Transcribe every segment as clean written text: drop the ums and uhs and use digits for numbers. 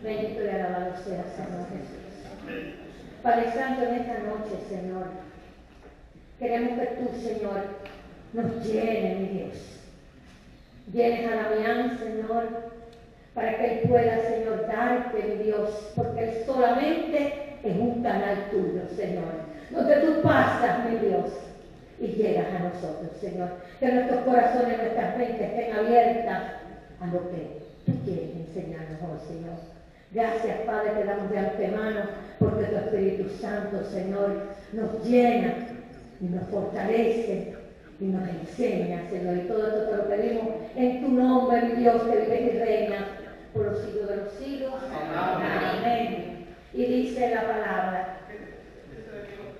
Bendito y alabado sea, Señor Jesús. Padre Santo, en esta noche, Señor, queremos que tú, Señor, nos llenes, mi Dios. Llenes a Damián, Señor, para que él pueda, Señor, darte, mi Dios, porque él solamente es un canal tuyo, Señor, donde tú pasas, mi Dios, y llegas a nosotros, Señor. Que nuestros corazones, nuestras mentes estén abiertas a lo que tú quieres enseñarnos hoy, Señor. Gracias, Padre, te damos de antemano, porque tu Espíritu Santo, Señor, nos llena y nos fortalece y nos enseña, Señor. Y todo esto te lo pedimos en tu nombre, mi Dios, que vive y reina por los siglos de los siglos. Amén. Y dice la palabra.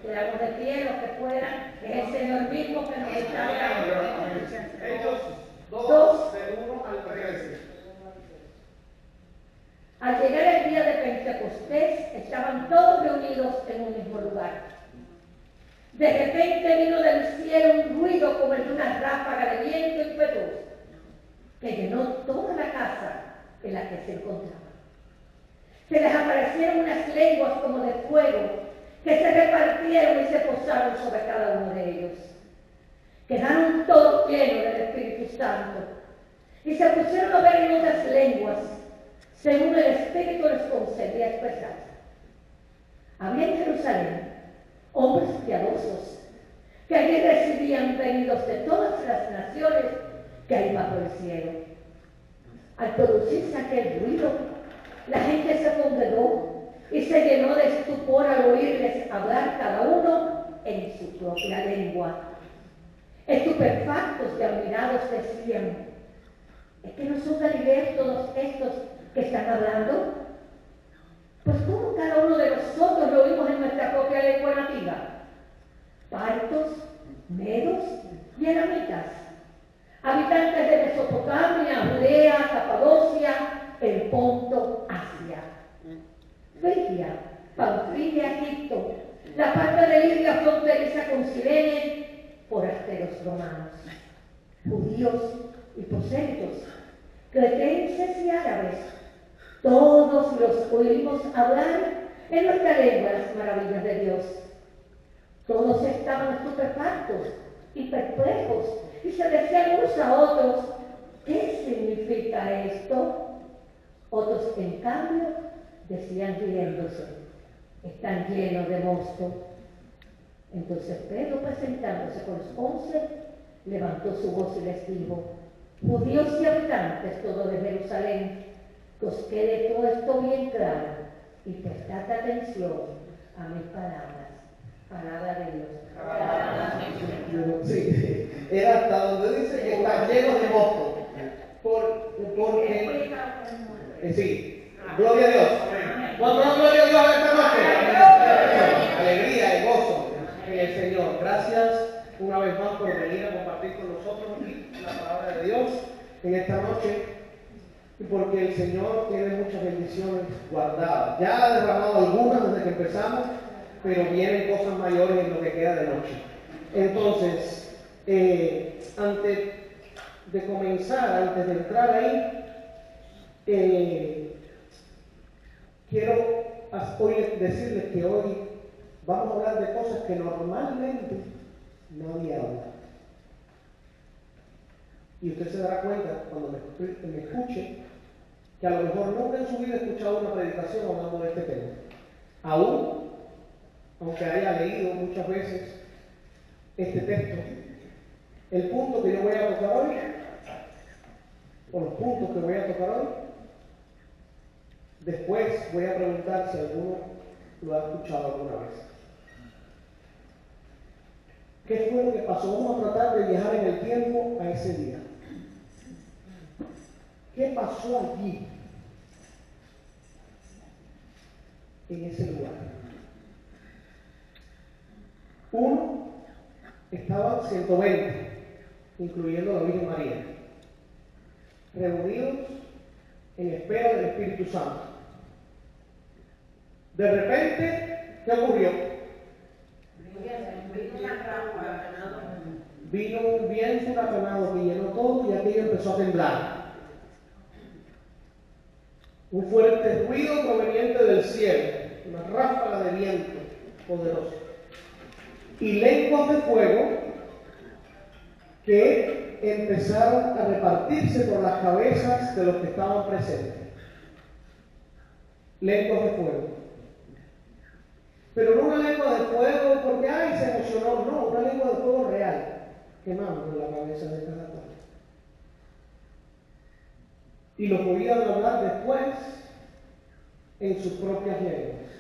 Quedamos de pie, los que puedan. Es el Señor mismo que nos está hablando. Ellos dos, de 1 al 13. Al llegar el día de Pentecostés, estaban todos reunidos en un mismo lugar. De repente vino del cielo un ruido como el de una ráfaga de viento impetuoso, que llenó toda la casa en la que se encontraban. Se les aparecieron unas lenguas como de fuego, que se repartieron y se posaron sobre cada uno de ellos. Quedaron todos llenos del Espíritu Santo y se pusieron a hablar en otras lenguas, según el Espíritu les concedía expresar. Había en Jerusalén hombres piadosos que allí recibían venidos de todas las naciones que hay bajo el cielo. Al producirse aquel ruido, la gente se congregó y se llenó de estupor al oírles hablar cada uno en su propia lengua. Estupefactos y admirados decían: ¿es que no son galileos todos estos que están hablando? Pues ¿cómo cada uno de nosotros lo oímos en nuestra propia lengua nativa? Partos, medos y elamitas, habitantes de Mesopotamia, Judea, Capadocia, el Ponto, Asia, Frigia, Panfilia, Egipto, la parte de Libia fronteriza con Cirene, forasteros romanos, judíos y prosélitos, cretenses y árabes. Todos los oímos hablar en nuestra lengua las maravillas de Dios. Todos estaban estupefactos y perplejos y se decían unos a otros: ¿qué significa esto? Otros, en cambio, decían riéndose: están llenos de mosto. Entonces Pedro, presentándose con los 11, levantó su voz y les dijo: judíos y habitantes todos de Jerusalén, que os quede todo esto bien claro y prestad atención a mis palabras. Palabra de Dios. Sí, era hasta donde dice que están llenos de mosto. Porque sí, gloria a Dios. ¿Cuánto da gloria a Dios esta noche? Alegría y gozo en el Señor. Gracias una vez más por venir a compartir con nosotros aquí la palabra de Dios en esta noche. Y porque el Señor tiene muchas bendiciones guardadas. Ya ha derramado algunas desde que empezamos, pero vienen cosas mayores en lo que queda de noche. Entonces, antes de comenzar, antes de entrar ahí, quiero hoy decirles que hoy vamos a hablar de cosas que normalmente nadie habla. Y usted se dará cuenta cuando me escuche que a lo mejor nunca en su vida ha escuchado una predicación hablando de este tema. Aún, aunque haya leído muchas veces este texto, el punto que yo voy a tocar hoy, o los puntos que voy a tocar hoy, después voy a preguntar si alguno lo ha escuchado alguna vez. ¿Qué fue lo que pasó? Vamos a tratar de viajar en el tiempo a ese día. ¿Qué pasó allí, en ese lugar? Uno, estaban 120, incluyendo a la Virgen María, reunidos en espera del Espíritu Santo. De repente, ¿qué ocurrió? Vino un viento huracanado que llenó todo y aquello empezó a temblar. un fuerte ruido proveniente del cielo, una ráfaga de viento poderoso, y lenguas de fuego que empezaron a repartirse por las cabezas de los que estaban presentes. Lenguas de fuego. Pero no una lengua de fuego porque, ay, se emocionó, no, una lengua de fuego real, quemando en la cabeza de cada cual. Y los oían hablar después en sus propias lenguas.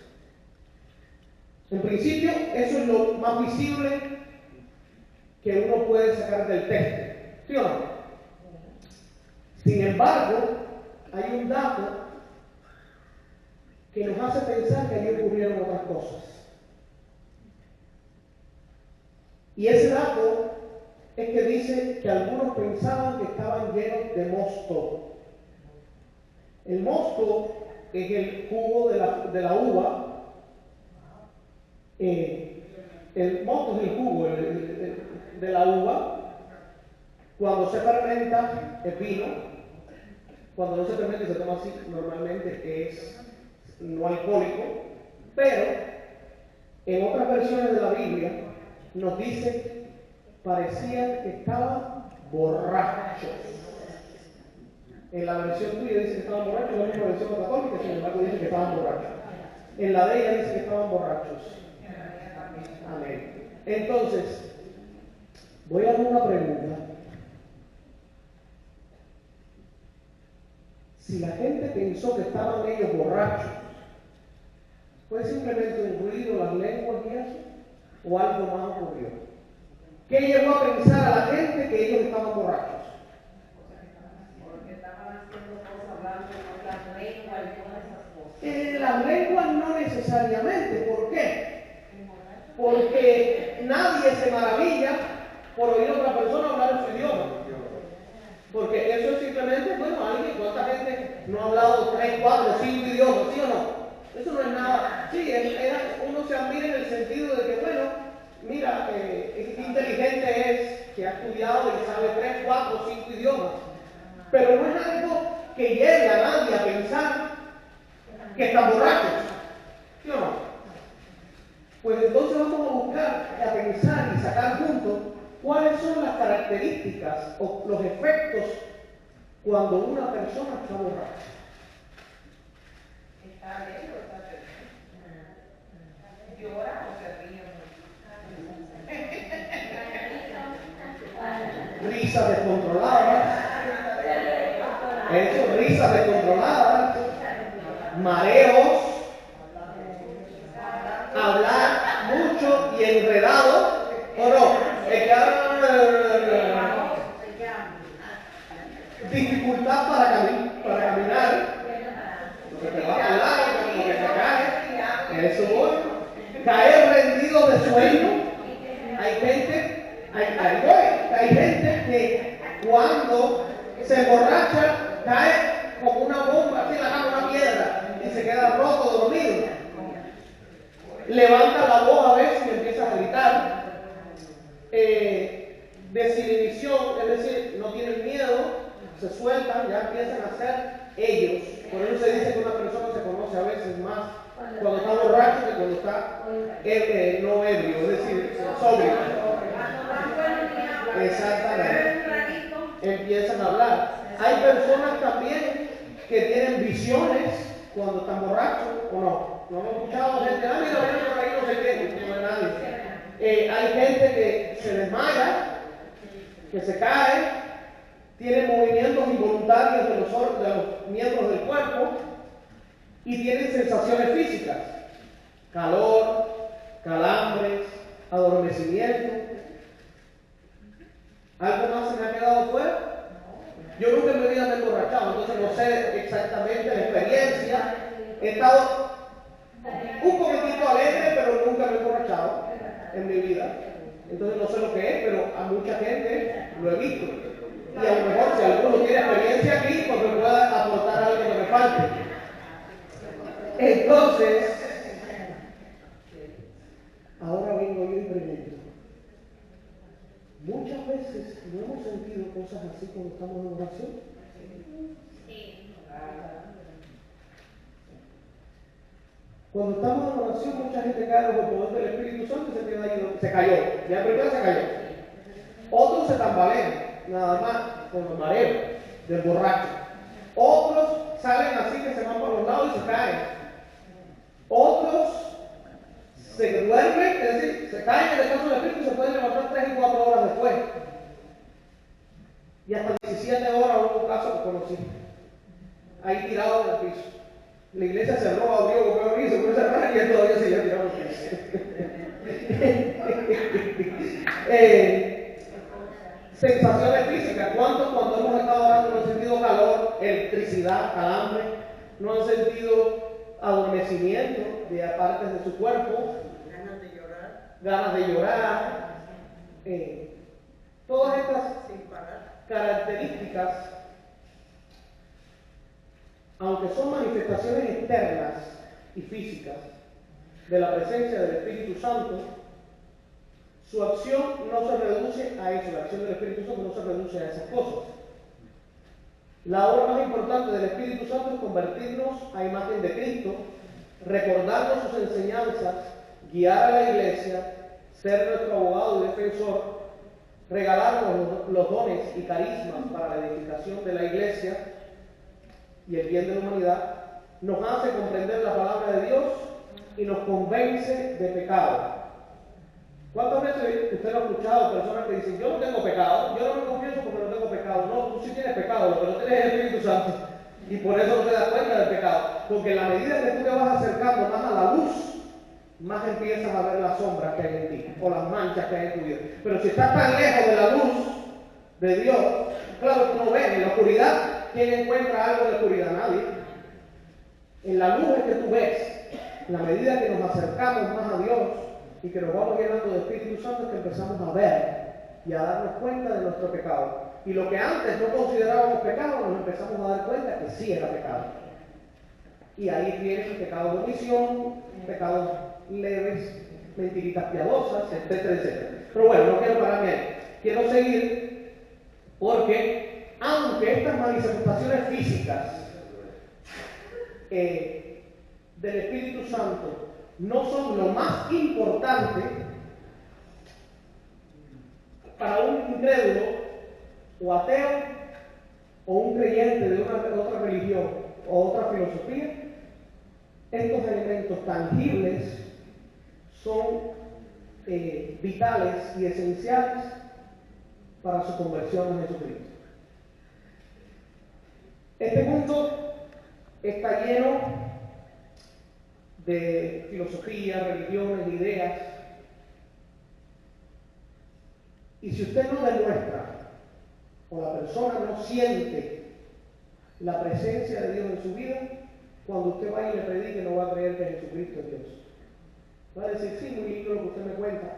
En principio, eso es lo más visible que uno puede sacar del texto, ¿sí o no? Sin embargo, hay un dato que nos hace pensar que allí ocurrieron otras cosas. Y ese dato es que dice que algunos pensaban que estaban llenos de mosto. El mosto es el jugo de la uva. El mosto es el jugo de la uva. Cuando se fermenta el vino, cuando no se fermenta y se toma así, normalmente es no alcohólico, pero en otras versiones de la Biblia nos dice parecían que estaban borrachos. En la versión tuya dice que estaban borrachos, en la misma versión católica, sin embargo, dice que estaban borrachos. En la de ella dice que estaban borrachos. Amén. Entonces, voy a hacer una pregunta. Si la gente pensó que estaban ellos borrachos, ¿fue simplemente un ruido, las lenguas y eso? ¿O algo más ocurrió? ¿Qué llevó a pensar a la gente que ellos estaban borrachos? Porque estaban haciendo cosas, hablando con las lenguas y todas esas cosas. Las lenguas no necesariamente. ¿Por qué? Porque nadie se maravilla por oír a otra persona hablar en su idioma. Porque eso es simplemente, bueno, alguien, ¿cuánta gente no ha hablado 3, 4, 5 idiomas, sí o no? Eso no es nada. Sí, uno se admira en el sentido de que, bueno, mira, qué inteligente es, que ha estudiado y sabe 3, 4, 5 idiomas. Pero no es algo que lleve a nadie a pensar que están borrachos, ¿sí o no? Pues entonces vamos a buscar, a pensar y sacar juntos cuáles son las características o los efectos cuando una persona está borracha. ¿Está alegre o está triste? ¿Llora o se ríe? Risas descontroladas. Eso, risas descontroladas. Mareos. Hablar mucho y enredado. ¿O no? Dificultad para caminar. Lo que te va a hablar, lo que se cae. Eso voy. Caer rendido de sueño. Hay gente que cuando se emborracha cae como una bomba, así en la cama, una piedra, y se queda roto, dormido. Levanta la voz a veces y empieza a gritar. Desinhibición, es decir, no tienen miedo, se sueltan, ya empiezan a ser ellos. Por eso se dice que una persona se conoce a veces más cuando está borracho que cuando está no ebrio, es decir, sobrio. Exactamente. Empiezan a hablar. Hay personas también que tienen visiones cuando están borrachos, ¿o no? No hemos escuchado gente, mira, por ahí no sé qué, no hay nadie. Hay gente que se desmaya, que se cae, tiene movimientos involuntarios de los miembros del cuerpo y tienen sensaciones físicas, calor, calambres, adormecimiento. ¿Algo más se me ha quedado fuera? Yo nunca en mi vida me he emborrachado, entonces no sé exactamente la experiencia. He estado un poquitito alegre, pero nunca me he emborrachado en mi vida. Entonces no sé lo que es, pero a mucha gente lo he visto. Y a lo mejor si alguno tiene experiencia aquí, pues me pueda aportar algo que me falte. Entonces, ahora vengo yo y pregunto. Muchas veces no hemos sentido cosas así cuando estamos en oración. Cuando estamos en oración, mucha gente cae bajo el poder del Espíritu Santo y se queda ahí, se cayó. Ya primero se cayó. Otros se tambalean, nada más, con los mareos del borracho. Otros salen así que se van por los lados y se caen. Otros se duermen, es decir, se caen en el caso del Espíritu y se pueden levantar 3 y 4 horas después. Y hasta 17 horas hubo un caso que conocí. Ahí tirado en el piso. La iglesia cerró, abrió, volvió a abrir, se puede cerrar y él todavía seguía tirado en el piso. Sensaciones físicas. ¿Cuántos cuando hemos estado orando no han sentido calor, electricidad, calambre? ¿No han sentido adormecimiento de partes de su cuerpo? Ganas de llorar. Todas estas características, aunque son manifestaciones externas y físicas de la presencia del Espíritu Santo, su acción no se reduce a eso, la acción del Espíritu Santo no se reduce a esas cosas. La obra más importante del Espíritu Santo es convertirnos a imagen de Cristo, recordarnos sus enseñanzas, guiar a la iglesia, ser nuestro abogado y defensor, regalarnos los dones y carismas para la edificación de la iglesia y el bien de la humanidad, nos hace comprender la palabra de Dios y nos convence de pecado. ¿Cuántas veces usted lo ha escuchado? Personas que dicen, yo no tengo pecado, yo no me confieso porque no tengo pecado. No, tú sí tienes pecado, lo que no tienes es el Espíritu Santo. Y por eso no te das cuenta del pecado. Porque en la medida que tú te vas acercando más a la luz, más empiezas a ver las sombras que hay en ti, o las manchas que hay en tu vida. Pero si estás tan lejos de la luz de Dios, claro, tú no ves. En la oscuridad, ¿quién encuentra algo en la oscuridad? Nadie. En la luz es que tú ves. En la medida que nos acercamos más a Dios y que nos vamos llenando de Espíritu Santo, es que empezamos a ver y a darnos cuenta de nuestro pecado. Y lo que antes no considerábamos pecado, nos empezamos a dar cuenta que sí era pecado. Y ahí vienen pecados de omisión, pecados leves, mentiritas piadosas, etcétera, etcétera. Pero bueno, no quiero pararme ahí. Quiero seguir porque, aunque estas manifestaciones físicas del Espíritu Santo no son lo más importante para un incrédulo o ateo o un creyente de otra religión o otra filosofía, estos elementos tangibles son vitales y esenciales para su conversión a Jesucristo. Este mundo está lleno de filosofía, religiones, ideas. Y si usted no demuestra, o la persona no siente la presencia de Dios en su vida, cuando usted vaya y le predique, no va a creer que Jesucristo es Dios. Va a decir, sí, muy lindo lo que usted me cuenta,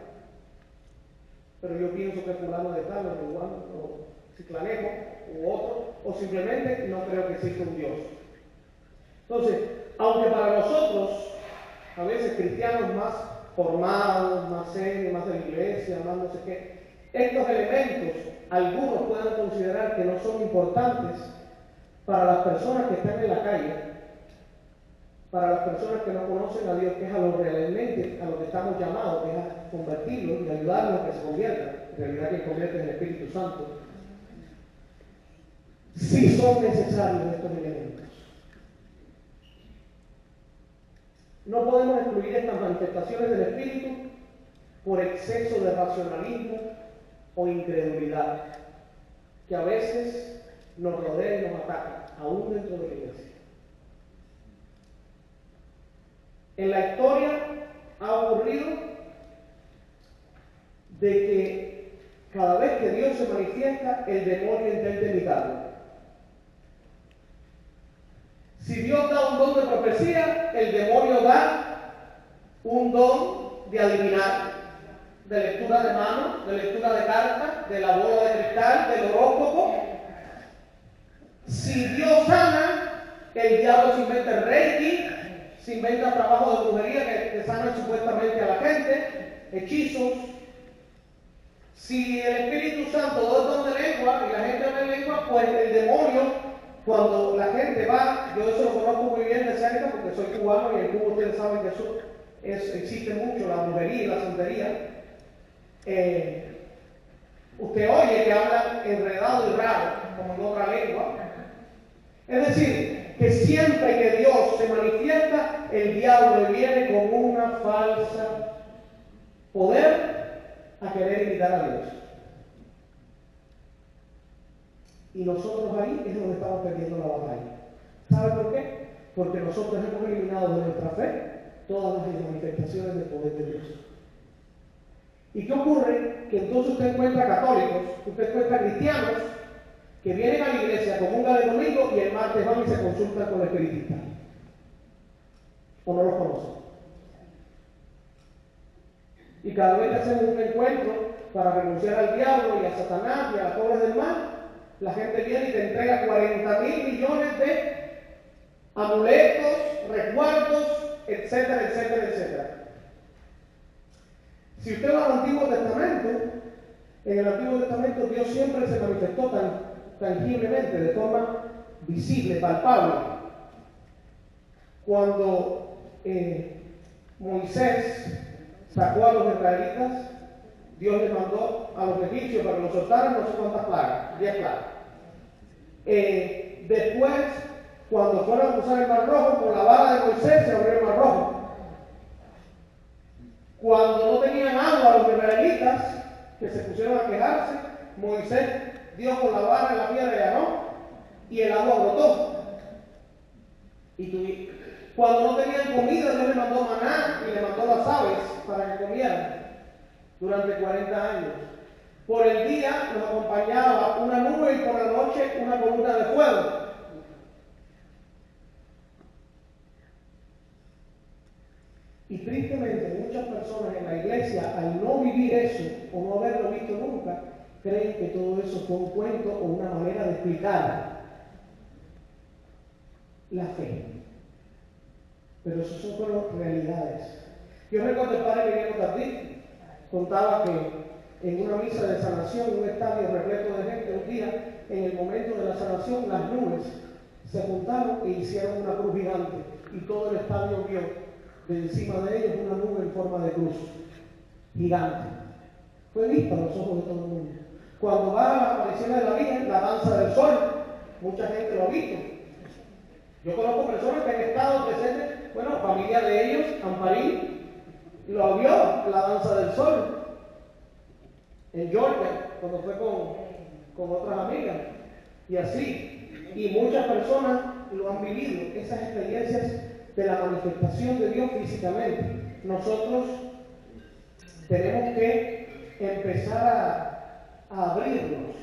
pero yo pienso que fulano de tal, o igual, o ciclanejo, u otro, o simplemente no creo que exista un Dios. Entonces, aunque para nosotros, a veces cristianos más formados, más serios, más de la iglesia, más no sé qué, estos elementos, algunos puedan considerar que no son importantes para las personas que están en la calle, para las personas que no conocen a Dios, que es a lo realmente, a lo que estamos llamados, que es a convertirlos y ayudarlos a que se conviertan, en realidad que convierten en el Espíritu Santo. Sí son necesarios estos elementos. No podemos excluir estas manifestaciones del Espíritu por exceso de racionalismo o incredulidad, que a veces nos rodea y nos ataca, aún dentro de la iglesia. En la historia ha ocurrido de que cada vez que Dios se manifiesta, el demonio intenta imitarlo. Si Dios da un don de profecía, el demonio da un don de adivinar, de lectura de manos, de lectura de cartas, de la bola de cristal, del horóscopo. Si Dios sana, el diablo se inventa el reiki, se inventa trabajo de brujería que sana supuestamente a la gente, hechizos. Si el Espíritu Santo da el don de lengua y la gente habla en lengua, pues el demonio Cuando la gente va, yo eso lo conozco muy bien de cerca porque soy cubano y en Cuba ustedes saben que eso existe mucho, la brujería y la santería. Usted oye que hablan enredado y raro, como en otra lengua. Es decir, que siempre que Dios se manifiesta, el diablo viene con una falsa poder a querer imitar a Dios. Y nosotros ahí es donde estamos perdiendo la batalla. ¿Sabe por qué? Porque nosotros hemos eliminado de nuestra fe todas las manifestaciones del poder de Dios. ¿Y qué ocurre? Que entonces usted encuentra católicos, usted encuentra cristianos que vienen a la iglesia con un día de domingo y el martes van y se consultan con el espiritista. ¿O no los conocen? Y cada vez que hacemos un encuentro para renunciar al diablo y a Satanás y a las obras del mal, la gente viene y te entrega 40.000 millones de amuletos, resguardos, etcétera, etcétera, etcétera. Si usted va al Antiguo Testamento, en el Antiguo Testamento Dios siempre se manifestó tangiblemente, de forma visible, palpable. Cuando Moisés sacó a los israelitas, Dios les mandó a los egipcios para que los soltaran no sé cuántas plagas, 10 plagas. Después, cuando fueron a cruzar el Mar Rojo, con la vara de Moisés se abrió el Mar Rojo. Cuando no tenían agua los israelitas, que se pusieron a quejarse, Moisés dio con la vara en la piedra de Aarón y el agua brotó. Y cuando no tenían comida, Dios le mandó maná y le mandó las aves para que comieran durante 40 años. Por el día los acompañaba una nube y por la noche una columna de fuego. Y tristemente muchas personas en la iglesia, al no vivir eso o no haberlo visto nunca, creen que todo eso fue un cuento o una manera de explicar la fe. Pero eso son solo realidades. Yo recuerdo el padre Guillermo Tardí, contaba que en una misa de sanación, en un estadio repleto de gente, un día, en el momento de la sanación, las nubes se juntaron e hicieron una cruz gigante y todo el estadio vio de encima de ellos una nube en forma de cruz gigante. Fue vista a los ojos de todo el mundo. Cuando va a las apariciones de la Virgen, la danza del sol, mucha gente lo ha visto. Yo conozco personas que han estado presentes, bueno, familia de ellos, Amparín, lo vio, la danza del sol, en Georgia, cuando fue con otras amigas, y así. Y muchas personas lo han vivido, esas experiencias de la manifestación de Dios físicamente. Nosotros tenemos que empezar a abrirnos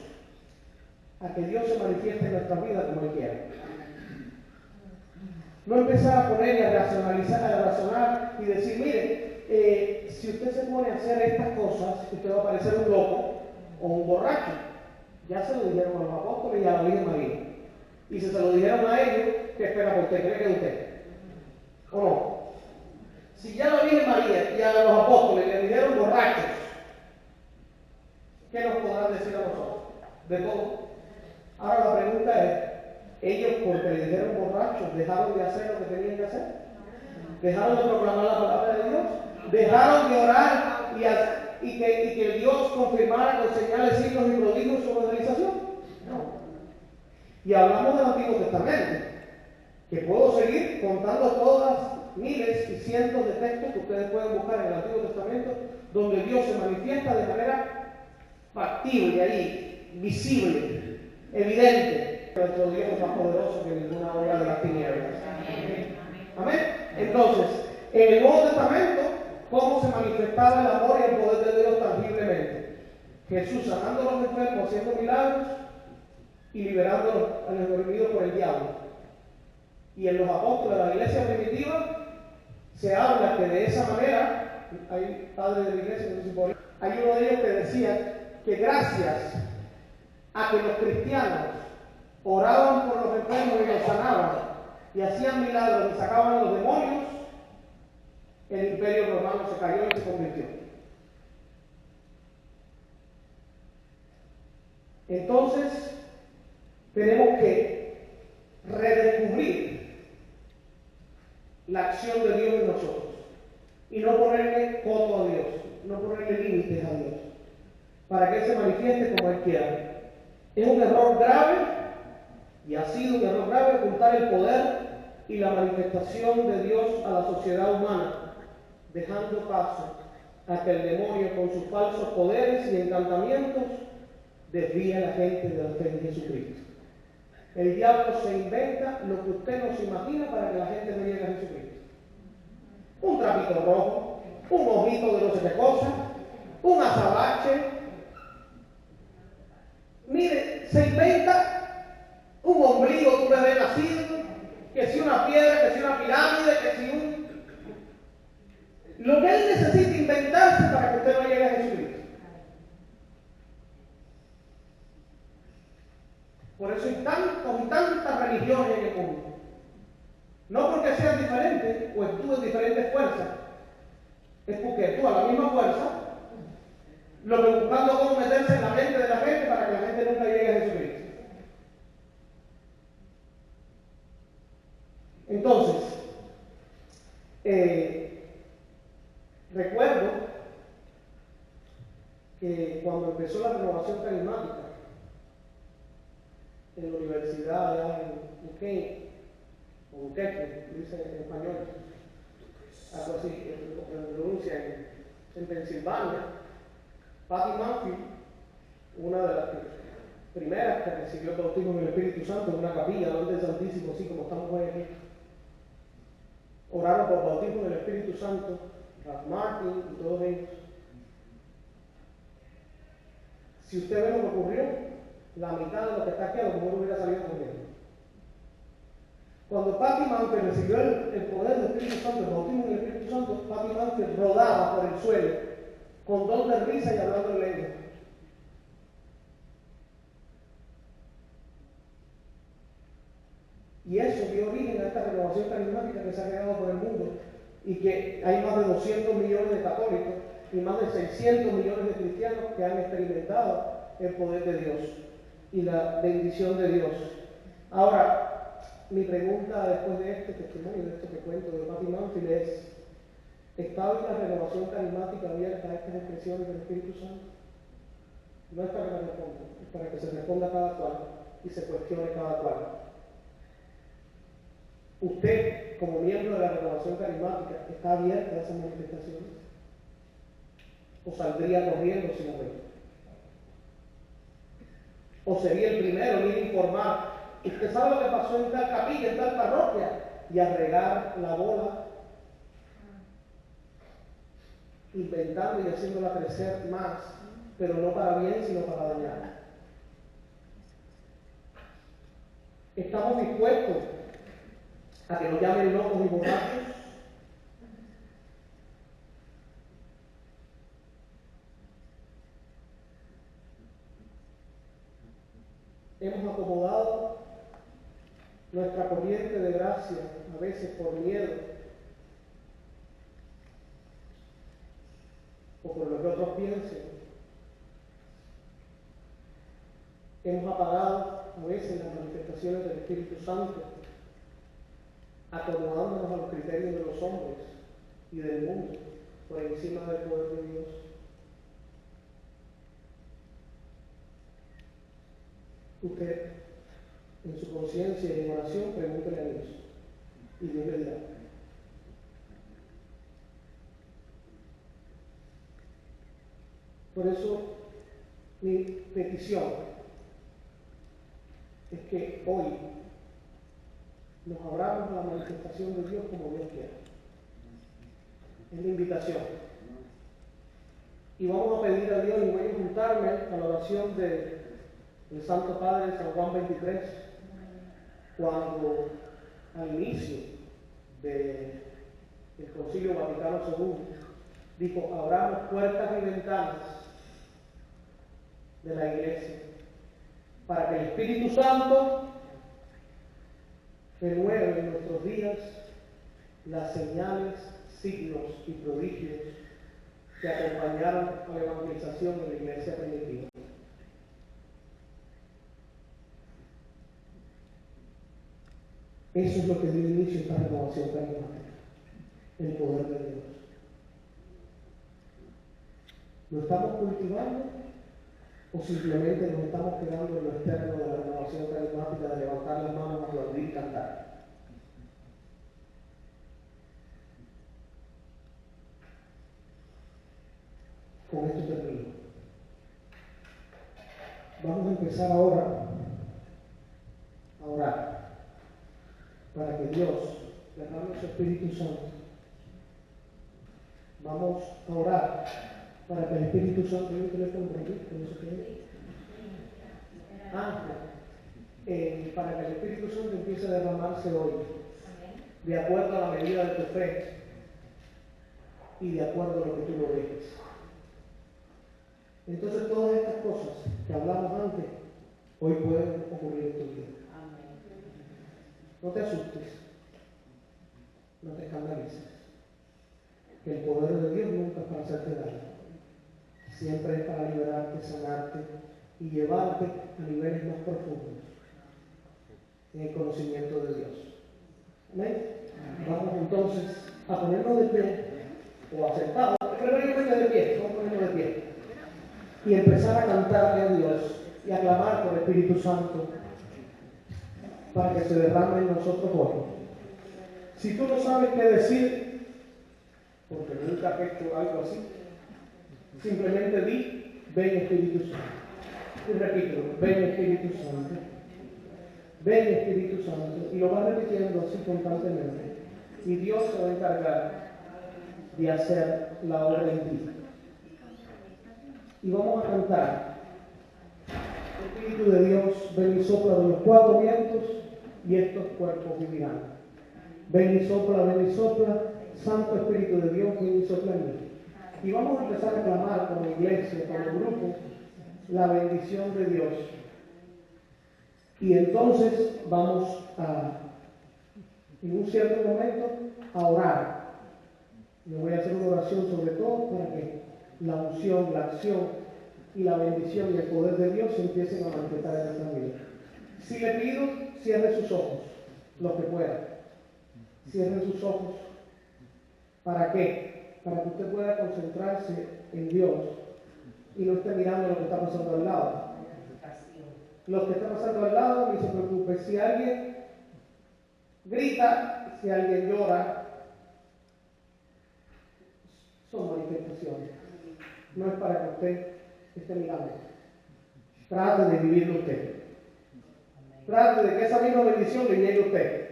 a que Dios se manifieste en nuestra vida como Él quiera. No empezar a poner y a racionalizar, a razonar y decir, mire, si usted se pone a hacer estas cosas, usted va a parecer un loco o un borracho. Ya se lo dijeron a los apóstoles y a la Virgen María. Y si se lo dijeron a ellos, ¿qué espera por usted? ¿Cree que es usted? ¿O no? Si ya la Virgen María y a los apóstoles le dijeron borrachos, ¿qué nos podrán decir a nosotros? De todo. Ahora la pregunta es, ¿ellos porque le dijeron borrachos dejaron de hacer lo que tenían que hacer? ¿Dejaron de proclamar la palabra de Dios? ¿Dejaron de orar y que Dios confirmara con señales, signos y prodigios su evangelización? No. Y hablamos del Antiguo Testamento, que puedo seguir contando todas miles y cientos de textos que ustedes pueden buscar en el Antiguo Testamento, donde Dios se manifiesta de manera factible ahí, visible, evidente. Nuestro Dios es más poderoso que ninguna obra de las tinieblas. Amén. Entonces, en el Nuevo Testamento, ¿cómo se manifestaba el amor y el poder de Dios tangiblemente? Jesús sanando a los enfermos, haciendo milagros y liberando a los oprimidos por el diablo. Y en los apóstoles de la iglesia primitiva se habla que de esa manera, hay padres de la iglesia, hay uno de ellos que decía que gracias a que los cristianos oraban por los enfermos y los sanaban y hacían milagros y sacaban a los demonios, el imperio romano se cayó y se convirtió. Entonces tenemos que acción de Dios en nosotros y no ponerle coto a Dios, no ponerle límites a Dios, para que Él se manifieste como Él quiera. Es un error grave, y ha sido un error grave, ocultar el poder y la manifestación de Dios a la sociedad humana, dejando paso a que el demonio con sus falsos poderes y encantamientos desvíe a la gente de la fe en Jesucristo. El diablo se inventa lo que usted no se imagina para que la gente no llegue a Jesucristo. Un trapito rojo, un ojito de no sé qué cosa, un azabache. Mire, se inventa un ombligo de un bebé nacido, que si una piedra, que si una pirámide, que si un... Lo que él necesita inventarse para que usted no llegue a Jesucristo. Por eso hay tantos y tantas religiones en el mundo. No porque sean diferentes o actúen diferentes fuerzas, es porque actúa la misma fuerza, lo que buscando cómo meterse en la mente de la gente para que la gente nunca llegue a Jesucristo. Entonces, recuerdo que cuando empezó la renovación carismática en la universidad allá en Duquesne, o Duquesne, dice en español, algo así, en pronuncia en Pensilvania, Patty Murphy, una de las primeras que recibió el bautismo en el Espíritu Santo en una capilla donde el Santísimo, así como estamos hoy aquí, oraron por bautismo en el Espíritu Santo, Ralph Martin y todos ellos. Si usted ve lo que ocurrió, la mitad de lo que está aquí a lo mejor hubiera salido corriendo. Cuando Patty Murphy recibió el poder del Espíritu Santo, el bautismo en el Espíritu Santo, Patty Murphy rodaba por el suelo con don de risa y hablando en lengua. Y eso dio origen a esta renovación carismática que se ha creado por el mundo y que hay más de 200 millones de católicos y más de 600 millones de cristianos que han experimentado el poder de Dios y la bendición de Dios. Ahora, mi pregunta después de este testimonio, de este que cuento de Patty Murphy es: ¿está hoy la renovación carismática abierta a estas expresiones del Espíritu Santo? No es para que me responda, es para que se responda cada cual y se cuestione cada cual. ¿Usted, como miembro de la renovación carismática, está abierta a esas manifestaciones? ¿O saldría corriendo si la ve? ¿O sería el primero en ir a informar? ¿Usted sabe lo que pasó en tal capilla, en tal parroquia? Y a regar la bola, inventando y haciéndola crecer más, pero no para bien, sino para dañar. ¿Estamos dispuestos a que nos llamen locos y borrachos? Hemos acomodado nuestra corriente de gracia, a veces por miedo, o por lo que otros piensen. Hemos apagado a veces las manifestaciones del Espíritu Santo, acomodándonos a los criterios de los hombres y del mundo, por encima del poder de Dios. Usted, en su conciencia y en oración, pregúntele a Dios, y Dios le dirá. Por eso, mi petición es que hoy nos abramos a la manifestación de Dios como Dios quiera. Es la invitación. Y vamos a pedir a Dios, y voy a juntarme a la oración del Santo Padre San Juan 23, cuando al inicio del Concilio Vaticano II dijo: abramos puertas y ventanas de la Iglesia para que el Espíritu Santo renueve en nuestros días las señales, signos y prodigios que acompañaron a la evangelización de la Iglesia primitiva. Eso es lo que dio inicio a esta renovación carismática. el poder de Dios. ¿Lo estamos cultivando o simplemente nos estamos quedando en lo externo de la renovación carismática de levantar las manos, aplaudir y cantar? Con esto termino. Vamos a empezar ahora a orar para que Dios derrame su Espíritu Santo. Vamos a orar para que el Espíritu Santo, ¿hay un teléfono por aquí? ¿Que no se quede? Para que el Espíritu Santo empiece a derramarse hoy, de acuerdo a la medida de tu fe y de acuerdo a lo que tú lo dejes. Entonces todas estas cosas que hablamos antes, hoy pueden ocurrir en tu vida. No te asustes, no te escandalices, que el poder de Dios nunca es para hacerte daño, siempre es para liberarte, sanarte y llevarte a niveles más profundos en el conocimiento de Dios. ¿Amén? Vamos entonces a ponernos de pie o a sentados, preferiblemente de pie, vamos a ponernos de pie y empezar a cantarle a Dios y a clamar por el Espíritu Santo para que se derrame en nosotros hoy. Si tú no sabes qué decir, porque nunca has hecho algo así, simplemente di, ven Espíritu Santo. Y repítelo, ven Espíritu Santo. Ven Espíritu Santo. Y lo vas repitiendo así constantemente. Y Dios se va a encargar de hacer la obra en ti. Y vamos a cantar. Espíritu de Dios, ven y sopla de los cuatro vientos y estos cuerpos vivirán. Ven y sopla, Santo Espíritu de Dios, ven y sopla en mí. Y vamos a empezar a clamar como iglesia, como grupo, la bendición de Dios. Y entonces vamos a, en un cierto momento, a orar. Yo voy a hacer una oración sobre todo para que la unción, la acción y la bendición y el poder de Dios se empiecen a manifestar en nuestra vida. Si le pido, cierre sus ojos, lo que pueda. Cierre sus ojos. ¿Para qué? Para que usted pueda concentrarse en Dios y no esté mirando lo que está pasando al lado. Lo que está pasando al lado, ni se preocupe. Si alguien grita, si alguien llora, son manifestaciones. No es para que usted esté mirando. Trate de vivirlo usted. Trate de que esa misma bendición le llegue a usted.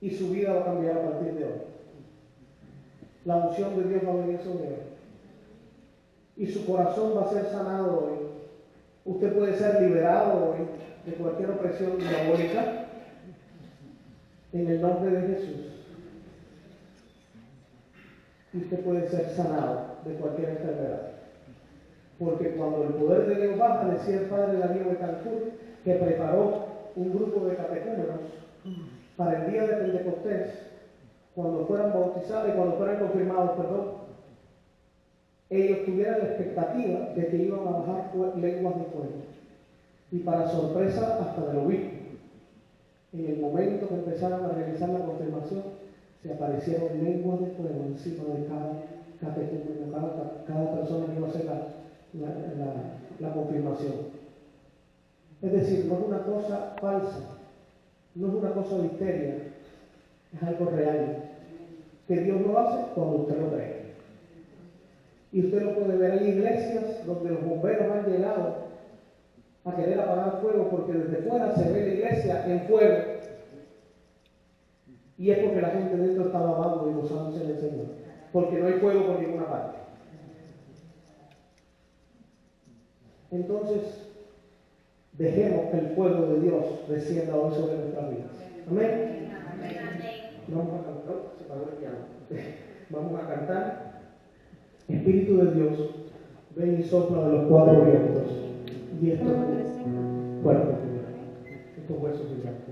Y su vida va a cambiar a partir de hoy. La unción de Dios va a venir sobre él. Y su corazón va a ser sanado hoy. Usted puede ser liberado hoy de cualquier opresión diabólica en el nombre de Jesús. Y usted puede ser sanado de cualquier enfermedad. Porque cuando el poder de Dios baja, decía el padre Darío de Cancún, que preparó un grupo de catecúmenos para el día de Pentecostés, cuando fueran bautizados y cuando fueran confirmados, ellos tuvieran la expectativa de que iban a bajar lenguas de fuego. Y para sorpresa hasta del obispo, en el momento que empezaron a realizar la confirmación, se aparecieron lenguas de fuego encima de cada catecúmeno, cada persona que iba a hacer la confirmación. Es decir, no es una cosa falsa, no es una cosa de histeria, es algo real, que Dios lo hace cuando usted lo cree. Y usted lo puede ver en iglesias donde los bomberos han llegado a querer apagar fuego porque desde fuera se ve la iglesia en fuego. Y es porque la gente dentro está alabando y gozándose del Señor. Porque no hay fuego por ninguna parte. Entonces, dejemos que el fuego de Dios descienda hoy sobre nuestras vidas. Amén. Vamos a cantar. Se paró el piano. Vamos a cantar. Espíritu de Dios, ven y sopla de los cuatro vientos. Y estos cuerpos, estos huesos vivirán.